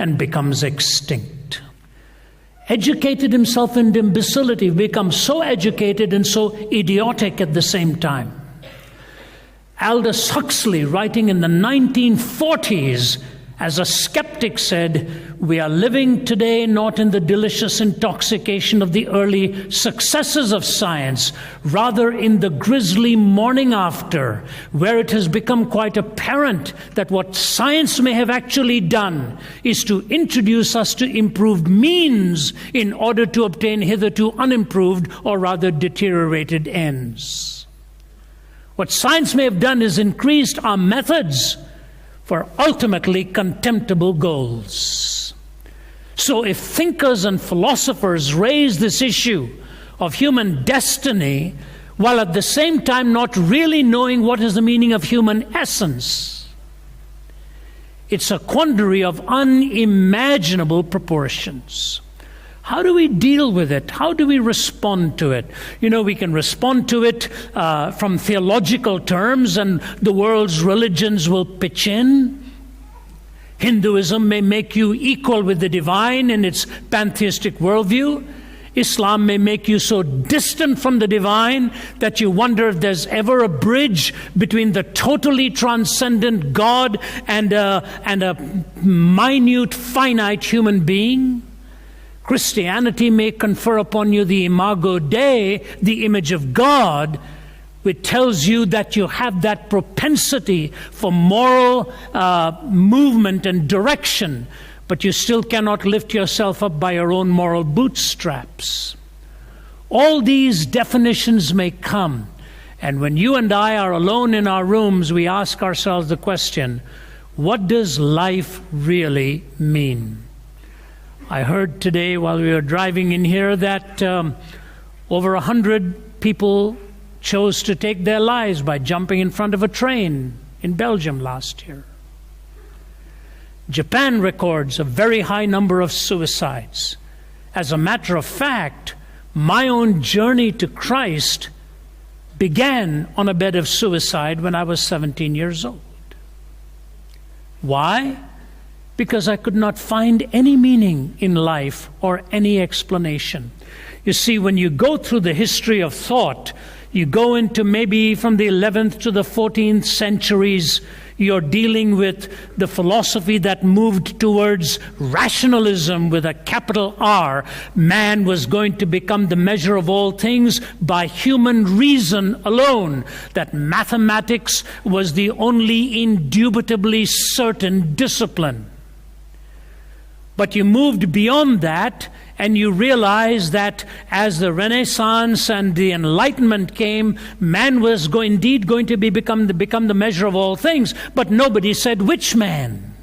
and becomes extinct. Educated himself in imbecility, becomes so educated and so idiotic at the same time. Aldous Huxley, writing in the 1940s, as a skeptic, said, "We are living today not in the delicious intoxication of the early successes of science, rather in the grisly morning after, where it has become quite apparent that what science may have actually done is to introduce us to improved means in order to obtain hitherto unimproved or rather deteriorated ends. What science may have done is increased our methods for ultimately contemptible goals." So if thinkers and philosophers raise this issue of human destiny while at the same time not really knowing what is the meaning of human essence, it's a quandary of unimaginable proportions. How do we deal with it? How do we respond to it? We can respond to it from theological terms, and the world's religions will pitch in. Hinduism may make you equal with the divine in its pantheistic worldview. Islam may make you so distant from the divine that you wonder if there's ever a bridge between the totally transcendent God and a minute, finite human being. Christianity may confer upon you the imago Dei, the image of God, which tells you that you have that propensity for moral movement and direction, but you still cannot lift yourself up by your own moral bootstraps. All these definitions may come, and when you and I are alone in our rooms, we ask ourselves the question, what does life really mean? I heard today while we were driving in here that over 100 people chose to take their lives by jumping in front of a train in Belgium last year. Japan records a very high number of suicides. As a matter of fact, my own journey to Christ began on a bed of suicide when I was 17 years old. Why? Because I could not find any meaning in life or any explanation. You see, when you go through the history of thought, you go into maybe from the 11th to the 14th centuries, you're dealing with the philosophy that moved towards rationalism with a capital R. Man was going to become the measure of all things by human reason alone. That mathematics was the only indubitably certain discipline. But you moved beyond that, and you realized that as the Renaissance and the Enlightenment came, man was indeed going to become the measure of all things. But nobody said which man.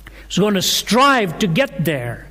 He was going to strive to get there.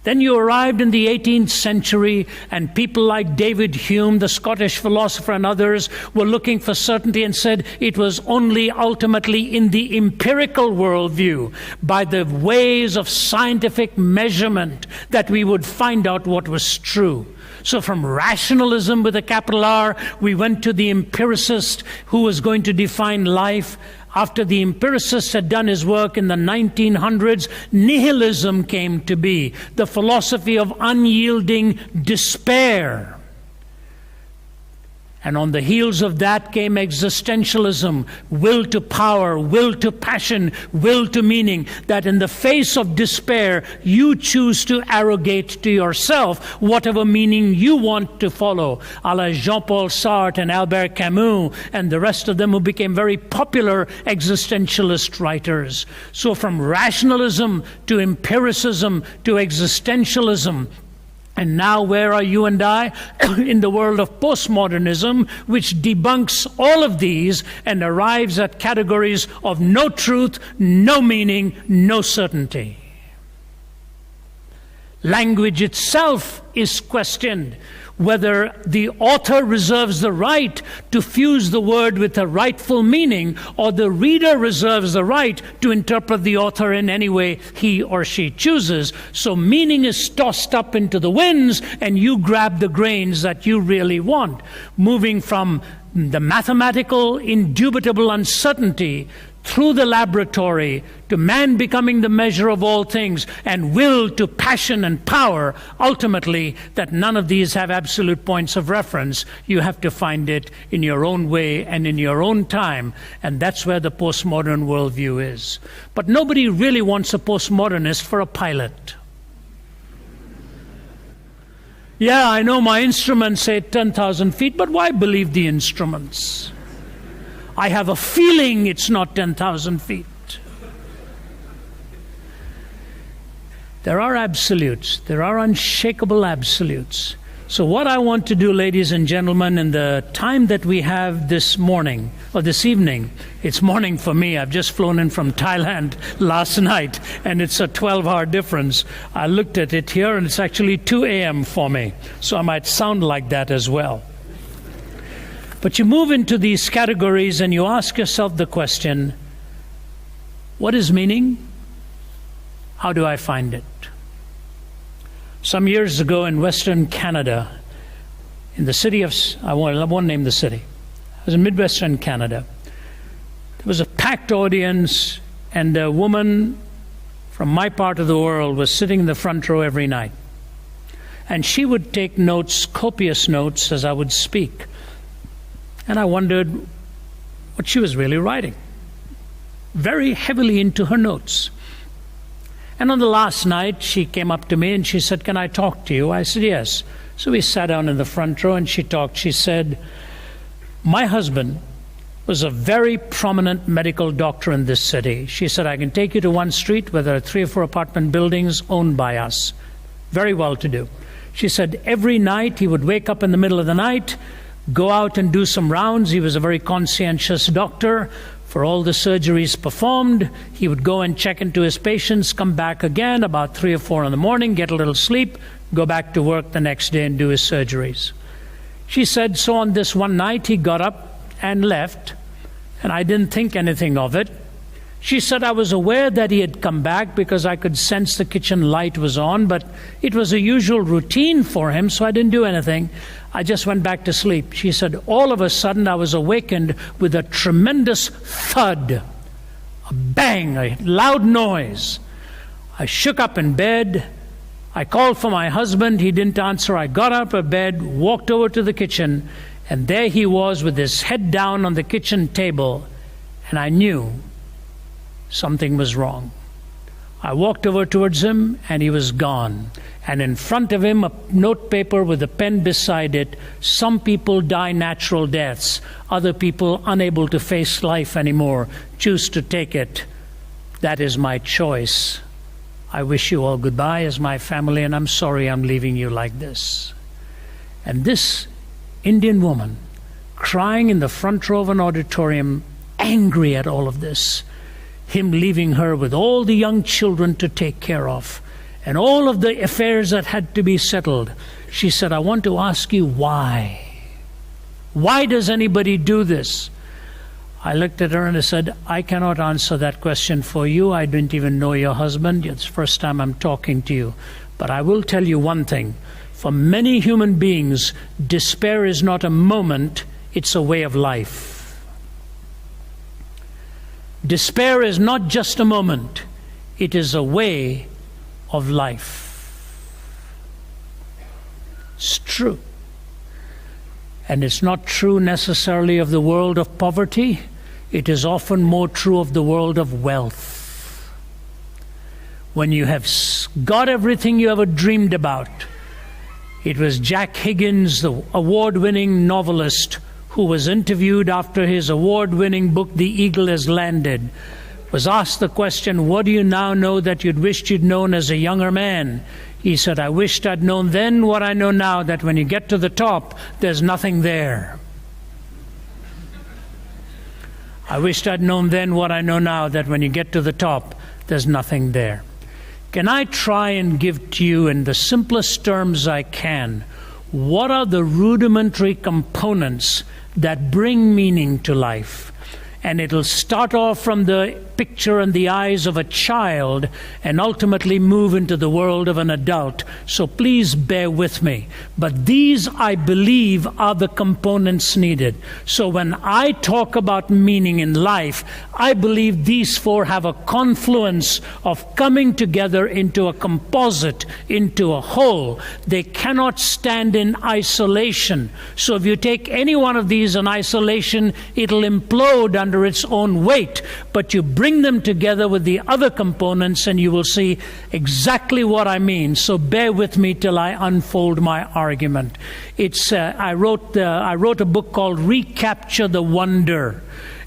Then you arrived in the 18th century, and people like David Hume, the Scottish philosopher, and others were looking for certainty and said it was only ultimately in the empirical worldview, by the ways of scientific measurement, that we would find out what was true. So from rationalism with a capital R, we went to the empiricist who was going to define life. After the empiricist had done his work in the 1900s, nihilism came to be, the philosophy of unyielding despair. And on the heels of that came existentialism, will to power, will to passion, will to meaning, that in the face of despair, you choose to arrogate to yourself whatever meaning you want to follow, a la Jean-Paul Sartre and Albert Camus and the rest of them who became very popular existentialist writers. So from rationalism to empiricism to existentialism, and now where are you and I? In the world of postmodernism, which debunks all of these and arrives at categories of no truth, no meaning, no certainty. Language itself is questioned, whether the author reserves the right to fuse the word with a rightful meaning, or the reader reserves the right to interpret the author in any way he or she chooses. So meaning is tossed up into the winds, and you grab the grains that you really want, moving from the mathematical, indubitable uncertainty through the laboratory, to man becoming the measure of all things, and will to passion and power, ultimately, that none of these have absolute points of reference. You have to find it in your own way and in your own time, and that's where the postmodern worldview is. But nobody really wants a postmodernist for a pilot. Yeah, I know my instruments say 10,000 feet, but why believe the instruments? I have a feeling it's not 10,000 feet. There are absolutes. There are unshakable absolutes. So what I want to do, ladies and gentlemen, in the time that we have this morning, or this evening, it's morning for me. I've just flown in from Thailand last night, and it's a 12-hour difference. I looked at it here, and it's actually 2 a.m. for me. So I might sound like that as well. But you move into these categories and you ask yourself the question, what is meaning? How do I find it? Some years ago in Western Canada, in the city of, I won't name the city, it was in Midwestern Canada. There was a packed audience, and a woman from my part of the world was sitting in the front row every night. And she would take notes, copious notes, as I would speak. And I wondered what she was really writing. Very heavily into her notes. And on the last night, she came up to me and she said, "Can I talk to you?" I said, "Yes." So we sat down in the front row and she talked. She said, "My husband was a very prominent medical doctor in this city." She said, "I can take you to one street where there are 3 or 4 apartment buildings owned by us. Very well to do." She said, every night he would wake up in the middle of the night, go out and do some rounds. He was a very conscientious doctor. For all the surgeries performed, he would go and check into his patients, come back again about 3 or 4 in the morning, get a little sleep, go back to work the next day and do his surgeries. She said, so on this one night he got up and left, and I didn't think anything of it. She said, I was aware that he had come back because I could sense the kitchen light was on, but it was a usual routine for him, so I didn't do anything. I just went back to sleep. She said, all of a sudden I was awakened with a tremendous thud, a bang, a loud noise. I shook up in bed. I called for my husband. He didn't answer. I got up of bed, walked over to the kitchen, and there he was with his head down on the kitchen table, and I knew something was wrong. I walked over towards him, and he was gone. And in front of him, a note paper with a pen beside it. Some people die natural deaths. Other people, unable to face life anymore, choose to take it. That is my choice. I wish you all goodbye as my family, and I'm sorry I'm leaving you like this. And this Indian woman, crying in the front row of an auditorium, angry at all of this, him leaving her with all the young children to take care of, and all of the affairs that had to be settled. She said, I want to ask you why. Why does anybody do this? I looked at her and I said, I cannot answer that question for you. I didn't even know your husband. It's the first time I'm talking to you. But I will tell you one thing. For many human beings, despair is not a moment, it's a way of life. Despair is not just a moment, it is a way of life. It's true. And it's not true necessarily of the world of poverty. It is often more true of the world of wealth. When you have got everything you ever dreamed about. It was Jack Higgins, the award-winning novelist, who was interviewed after his award-winning book, The Eagle Has Landed, was asked the question, what do you now know that you'd wished you'd known as a younger man? He said, I wished I'd known then what I know now, that when you get to the top, there's nothing there. I wished I'd known then what I know now, that when you get to the top, there's nothing there. Can I try and give to you in the simplest terms I can, what are the rudimentary components that bring meaning to life? And it'll start off from the picture and the eyes of a child and ultimately move into the world of an adult. So please bear with me. But these, I believe, are the components needed. So when I talk about meaning in life, I believe these four have a confluence of coming together into a composite, into a whole. They cannot stand in isolation. So if you take any one of these in isolation, it'll implode under its own weight. But you bring them together with the other components and you will see exactly what I mean. So bear with me till I unfold my argument. I wrote a book called Recapture the Wonder.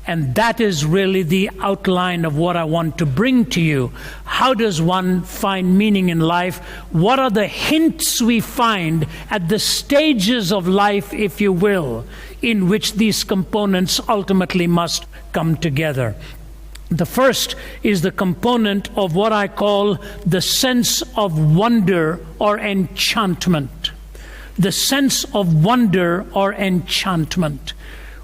And that is really the outline of what I want to bring to you. How does one find meaning in life? What are the hints we find at the stages of life, if you will, in which these components ultimately must come together? The first is the component of what I call the sense of wonder or enchantment. The sense of wonder or enchantment.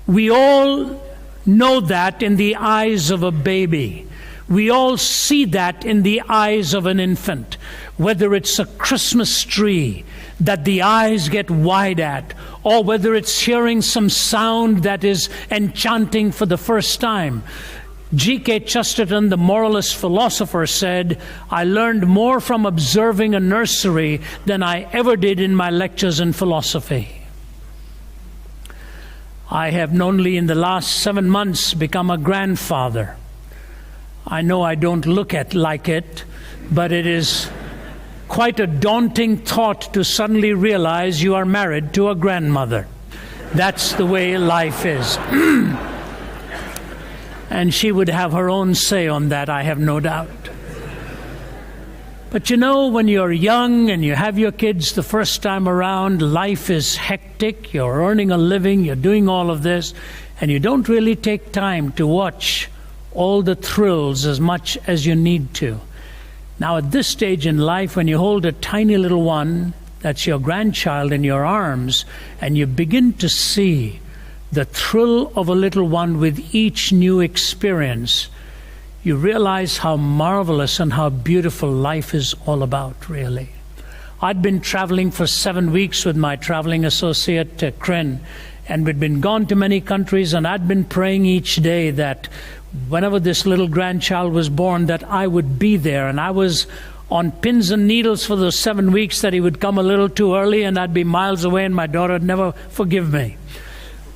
We all know that in the eyes of a baby. We all see that in the eyes of an infant. Whether it's a Christmas tree that the eyes get wide at, or whether it's hearing some sound that is enchanting for the first time. G.K. Chesterton, the moralist philosopher, said, "I learned more from observing a nursery than I ever did in my lectures in philosophy." I have only in the last 7 months become a grandfather. I know I don't look like it, but it is quite a daunting thought to suddenly realize you are married to a grandmother. That's the way life is. And she would have her own say on that, I have no doubt. But you know, when you're young and you have your kids the first time around, life is hectic, you're earning a living, you're doing all of this, and you don't really take time to watch all the thrills as much as you need to. Now at this stage in life, when you hold a tiny little one, that's your grandchild, in your arms, and you begin to see the thrill of a little one with each new experience, you realize how marvelous and how beautiful life is all about, really. I'd been traveling for 7 weeks with my traveling associate, Kryn, and we'd been gone to many countries, and I'd been praying each day that whenever this little grandchild was born, that I would be there. And I was on pins and needles for those 7 weeks that he would come a little too early, and I'd be miles away, and my daughter would never forgive me.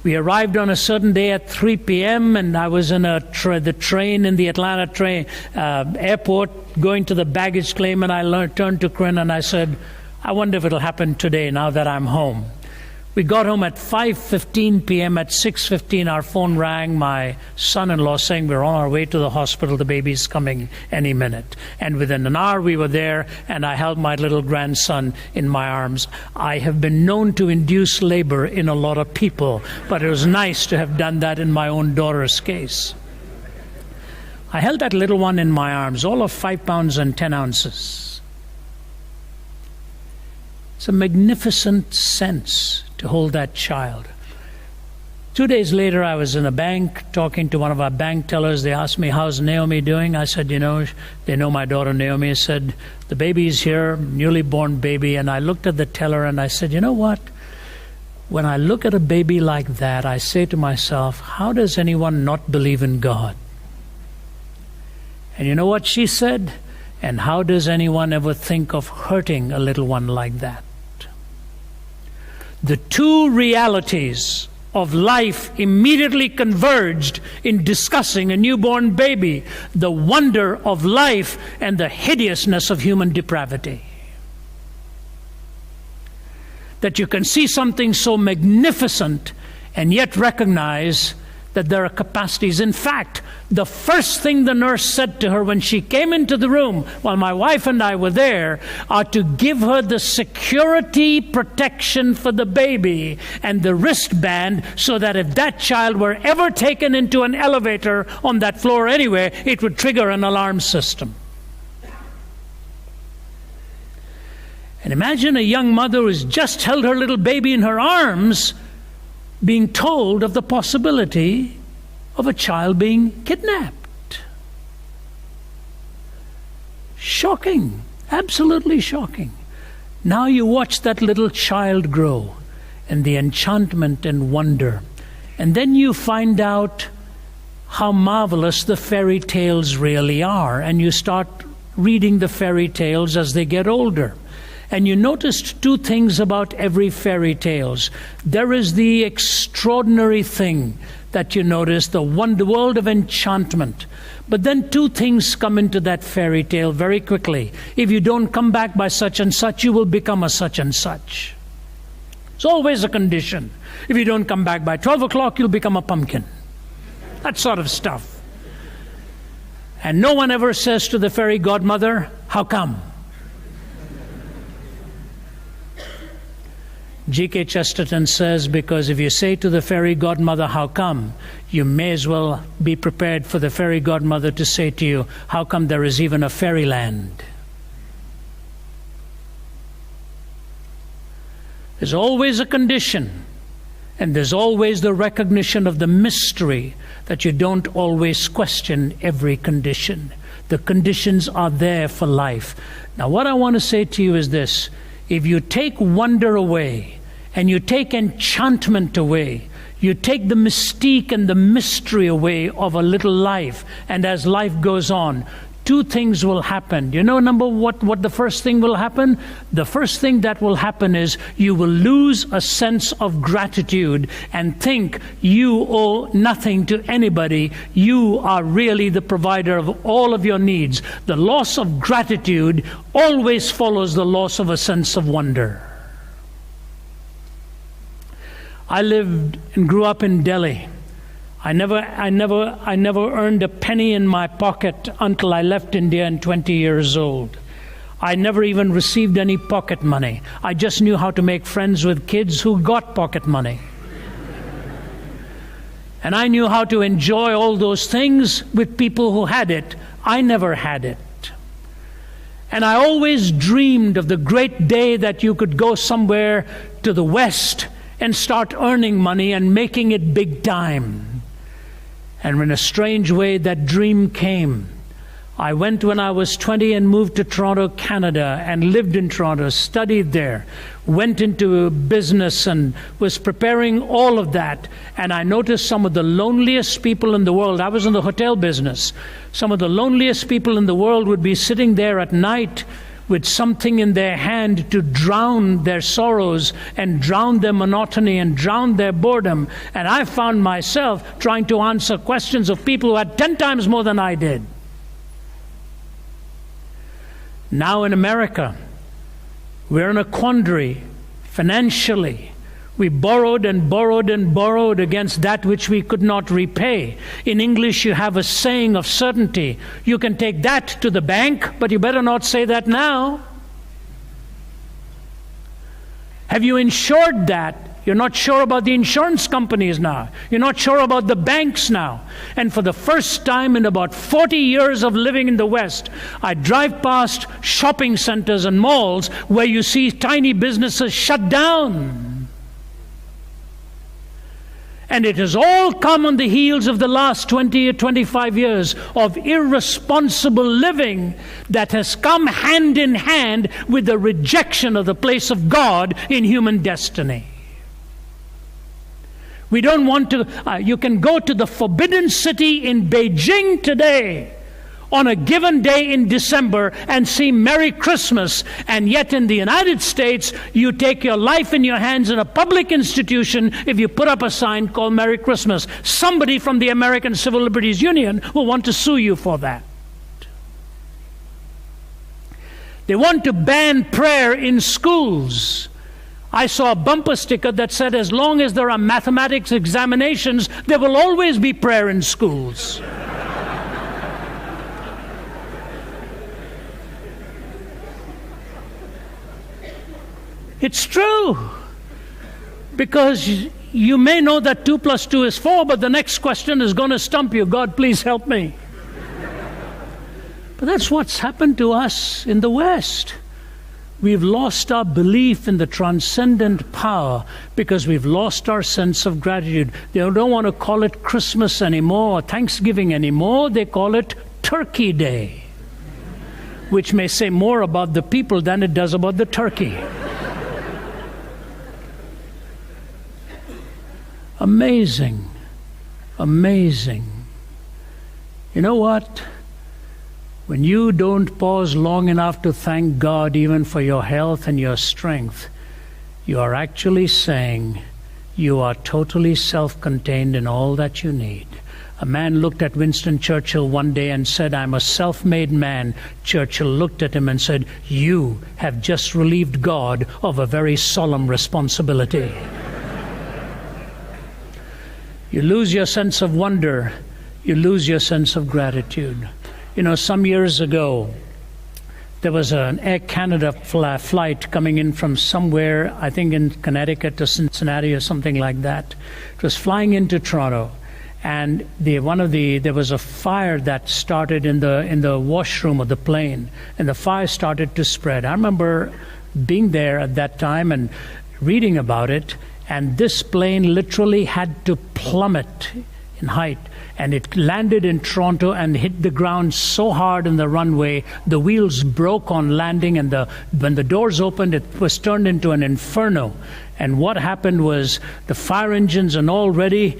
We arrived on a certain day at 3 p.m. and I was in the train in the Atlanta airport going to the baggage claim, and I turned to Kryn and I said, I wonder if it'll happen today now that I'm home. We got home at 5:15 p.m. At 6:15 our phone rang, my son-in-law saying we're on our way to the hospital, the baby's coming any minute. And within an hour we were there, and I held my little grandson in my arms. I have been known to induce labor in a lot of people, but it was nice to have done that in my own daughter's case. I held that little one in my arms, all of 5 pounds and 10 ounces. It's a magnificent sense to hold that child. 2 days later, I was in a bank talking to one of our bank tellers. They asked me, how's Naomi doing? I said, they know my daughter Naomi. I said, the baby's here, newly born baby. And I looked at the teller and I said, you know what? When I look at a baby like that, I say to myself, how does anyone not believe in God? And you know what she said? And how does anyone ever think of hurting a little one like that? The two realities of life immediately converged in discussing a newborn baby, the wonder of life and the hideousness of human depravity. That you can see something so magnificent and yet recognize that there are capacities. In fact, the first thing the nurse said to her when she came into the room, while my wife and I were there, are to give her the security protection for the baby and the wristband, so that if that child were ever taken into an elevator on that floor anywhere, it would trigger an alarm system. And imagine a young mother who's just held her little baby in her arms being told of the possibility of a child being kidnapped. Shocking, absolutely shocking. Now you watch that little child grow, and the enchantment and wonder. And then you find out how marvelous the fairy tales really are, and you start reading the fairy tales as they get older. And you noticed two things about every fairy tales. There is the extraordinary thing that you notice, the world of enchantment. But then two things come into that fairy tale very quickly. If you don't come back by such and such, you will become a such and such. It's always a condition. If you don't come back by 12 o'clock, you'll become a pumpkin. That sort of stuff. And no one ever says to the fairy godmother, "How come?" G.K. Chesterton says, because if you say to the fairy godmother, "How come?" you may as well be prepared for the fairy godmother to say to you, "How come there is even a fairyland?" There's always a condition, and there's always the recognition of the mystery that you don't always question every condition. The conditions are there for life. Now, what I want to say to you is this. If you take wonder away, and you take enchantment away, you take the mystique and the mystery away of a little life, and as life goes on, two things will happen. You know, what the first thing will happen? The first thing that will happen is you will lose a sense of gratitude and think you owe nothing to anybody. You are really the provider of all of your needs. The loss of gratitude always follows the loss of a sense of wonder. I lived and grew up in Delhi. I never earned a penny in my pocket until I left India at 20 years old. I never even received any pocket money. I just knew how to make friends with kids who got pocket money. And I knew how to enjoy all those things with people who had it. I never had it. And I always dreamed of the great day that you could go somewhere to the West and start earning money and making it big time. And in a strange way, that dream came. I went when I was 20 and moved to Toronto, Canada, and lived in Toronto, studied there, went into business and was preparing all of that. And I noticed some of the loneliest people in the world. I was in the hotel business. Some of the loneliest people in the world would be sitting there at night with something in their hand to drown their sorrows and drown their monotony and drown their boredom. And I found myself trying to answer questions of people who had 10 times more than I did. Now in America, we're in a quandary financially. We borrowed and borrowed and borrowed against that which we could not repay. In English, you have a saying of certainty. You can take that to the bank, but you better not say that now. Have you insured that? You're not sure about the insurance companies now. You're not sure about the banks now. And for the first time in about 40 years of living in the West, I drive past shopping centers and malls where you see tiny businesses shut down. And it has all come on the heels of the last 20 or 25 years of irresponsible living that has come hand in hand with the rejection of the place of God in human destiny. We don't want to, you can go to the Forbidden City in Beijing today on a given day in December and see Merry Christmas, and yet in the United States you take your life in your hands in a public institution if you put up a sign called Merry Christmas. Somebody from the American Civil Liberties Union will want to sue you for that. They want to ban prayer in schools. I saw a bumper sticker that said, as long as there are mathematics examinations, there will always be prayer in schools. It's true. Because you may know that 2 + 2 is 4, but the next question is going to stump you. God, please help me. But that's what's happened to us in the West. We've lost our belief in the transcendent power because we've lost our sense of gratitude. They don't want to call it Christmas anymore or Thanksgiving anymore. They call it Turkey Day, which may say more about the people than it does about the turkey. Amazing. Amazing. You know what? When you don't pause long enough to thank God even for your health and your strength, you are actually saying you are totally self-contained in all that you need. A man looked at Winston Churchill one day and said, "I'm a self-made man." Churchill looked at him and said, "You have just relieved God of a very solemn responsibility." You lose your sense of wonder, you lose your sense of gratitude. You know, some years ago, there was an Air Canada flight coming in from somewhere, I think in Connecticut to Cincinnati or something like that. It was flying into Toronto, and there was a fire that started in the washroom of the plane, and the fire started to spread. I remember being there at that time and reading about it, and this plane literally had to plummet in height. And it landed in Toronto and hit the ground so hard in the runway, the wheels broke on landing, and when the doors opened, it was turned into an inferno. And what happened was the fire engines and already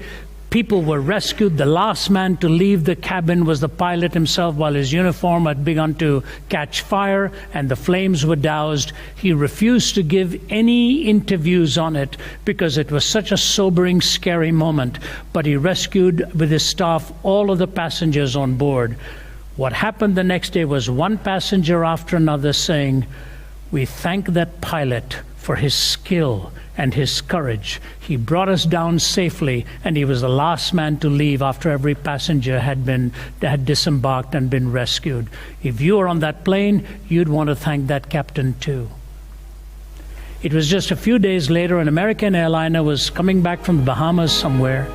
people were rescued. The last man to leave the cabin was the pilot himself while his uniform had begun to catch fire and the flames were doused. He refused to give any interviews on it because it was such a sobering, scary moment. But he rescued with his staff all of the passengers on board. What happened the next day was one passenger after another saying, "We thank that pilot for his skill and his courage. He brought us down safely, and he was the last man to leave after every passenger had disembarked and been rescued." If you were on that plane, you'd want to thank that captain too. It was just a few days later, an American airliner was coming back from the Bahamas somewhere,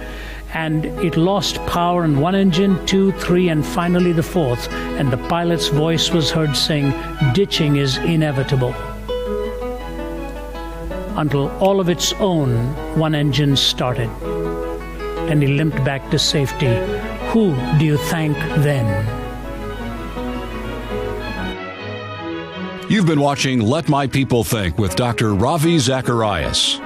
and it lost power in one engine, 2, 3, and finally the fourth, and the pilot's voice was heard saying, "Ditching is inevitable." Until all of its own one engine started, and he limped back to safety. Who do you thank then? You've been watching Let My People Think with Dr. Ravi Zacharias.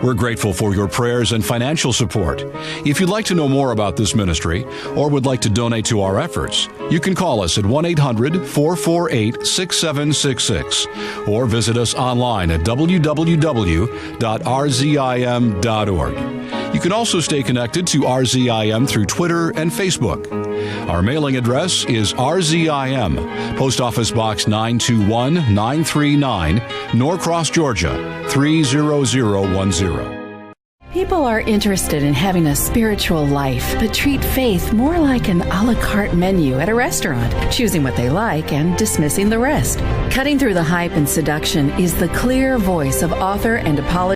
We're grateful for your prayers and financial support. If you'd like to know more about this ministry or would like to donate to our efforts, you can call us at 1-800-448-6766 or visit us online at www.rzim.org. You can also stay connected to RZIM through Twitter and Facebook. Our mailing address is RZIM, Post Office Box 921-939, Norcross, Georgia, 30010. People are interested in having a spiritual life, but treat faith more like an a la carte menu at a restaurant, choosing what they like and dismissing the rest. Cutting through the hype and seduction is the clear voice of author and apologist